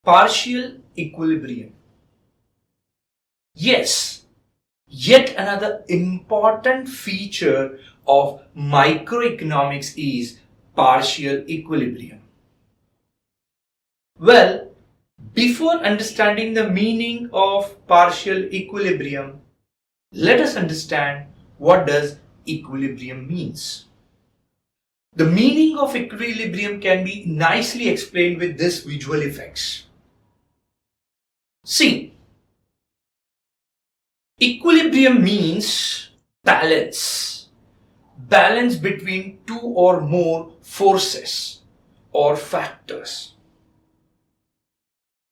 Partial equilibrium. Yes, yet another important feature of microeconomics is partial equilibrium. Well, before understanding the meaning of partial equilibrium, let us understand what does equilibrium means. The meaning of equilibrium can be nicely explained with this visual effects. See, equilibrium means balance. Balance between two or more forces or factors.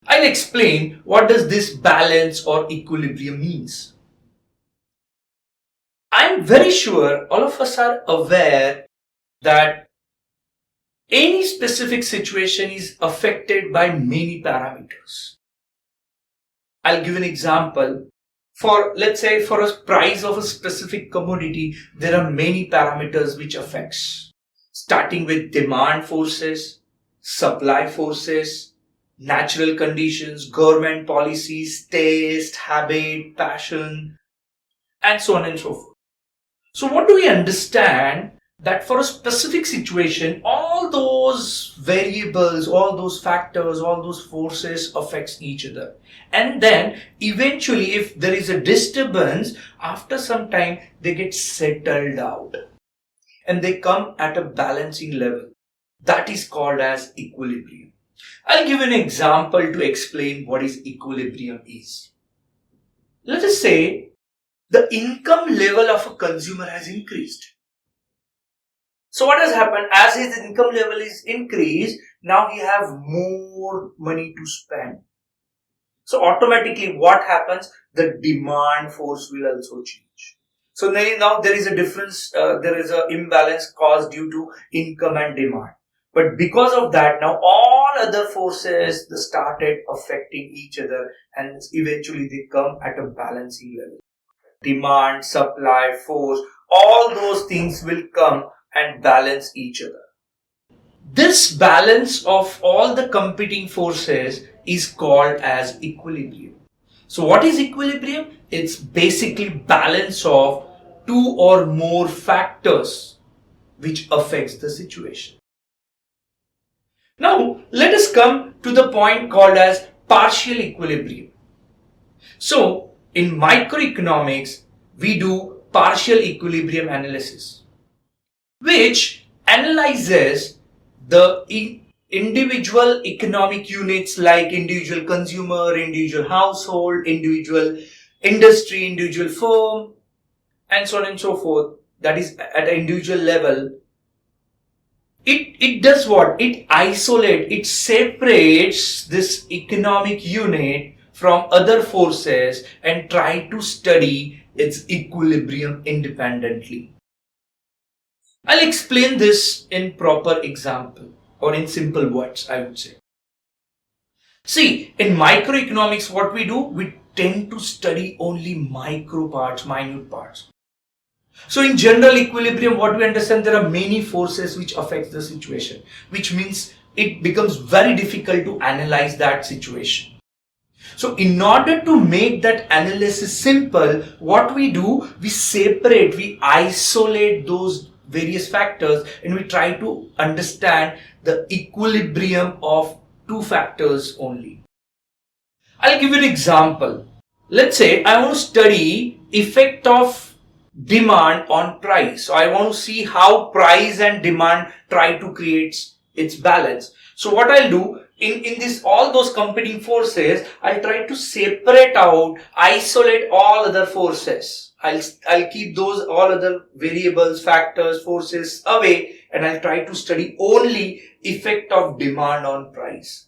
I'll explain what does this balance or equilibrium means. I'm very sure all of us are aware that any specific situation is affected by many parameters. I'll give an example. Let's say for a price of a specific commodity, there are many parameters which affects, starting with demand forces, supply forces, natural conditions, government policies, taste, habit, passion, and so on and so forth. So what do we understand? That for a specific situation, all those variables, all those factors, all those forces affects each other. And then eventually if there is a disturbance, after some time they get settled out. And they come at a balancing level. That is called as equilibrium. I'll give an example to explain what is equilibrium is. Let us say the income level of a consumer has increased. So what has happened, as his income level is increased, now he have more money to spend. So automatically what happens, the demand force will also change. So now there is a difference, there is an imbalance caused due to income and demand. But because of that, now all other forces started affecting each other and eventually they come at a balancing level. Demand, supply, force, all those things will come and balance each other. This balance of all the competing forces is called as equilibrium. So what is equilibrium? It's basically balance of two or more factors which affects the situation. Now let us come to the point called as partial equilibrium. So in microeconomics, we do partial equilibrium analysis, which analyzes the individual economic units like individual consumer, individual household, individual industry, individual firm, and so on and so forth. That is at an individual level. It does what? It isolates, it separates this economic unit from other forces and try to study its equilibrium independently. I'll explain this in proper example or in simple words, I would say. See, in microeconomics, what we do, we tend to study only micro parts, minute parts. So in general equilibrium, what we understand, there are many forces which affect the situation, which means it becomes very difficult to analyze that situation. So in order to make that analysis simple, what we do, we separate, we isolate those various factors and we try to understand the equilibrium of two factors only. I'll give you an example. Let's say I want to study effect of demand on price. So I want to see how price and demand try to create its balance. So what I'll do, in this all those competing forces, I'll try to separate out, isolate all other forces. I'll keep those all other variables, factors, forces away, and I'll try to study only effect of demand on price,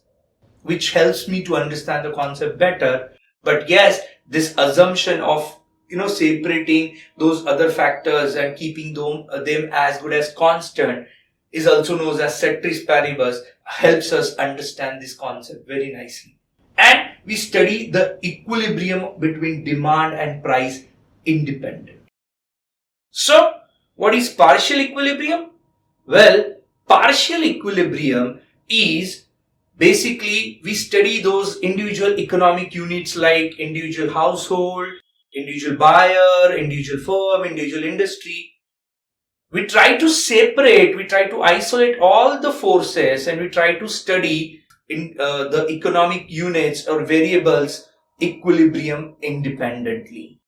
which helps me to understand the concept better. But yes, this assumption of separating those other factors and keeping them as good as constant is also known as ceteris paribus, helps us understand this concept very nicely. And we study the equilibrium between demand and price independent. So, what is partial equilibrium? Well, partial equilibrium is Basically, we study those individual economic units like individual household, individual buyer, individual firm, individual industry. We try to separate, we try to isolate all the forces, and we try to study in the economic units or variables equilibrium independently.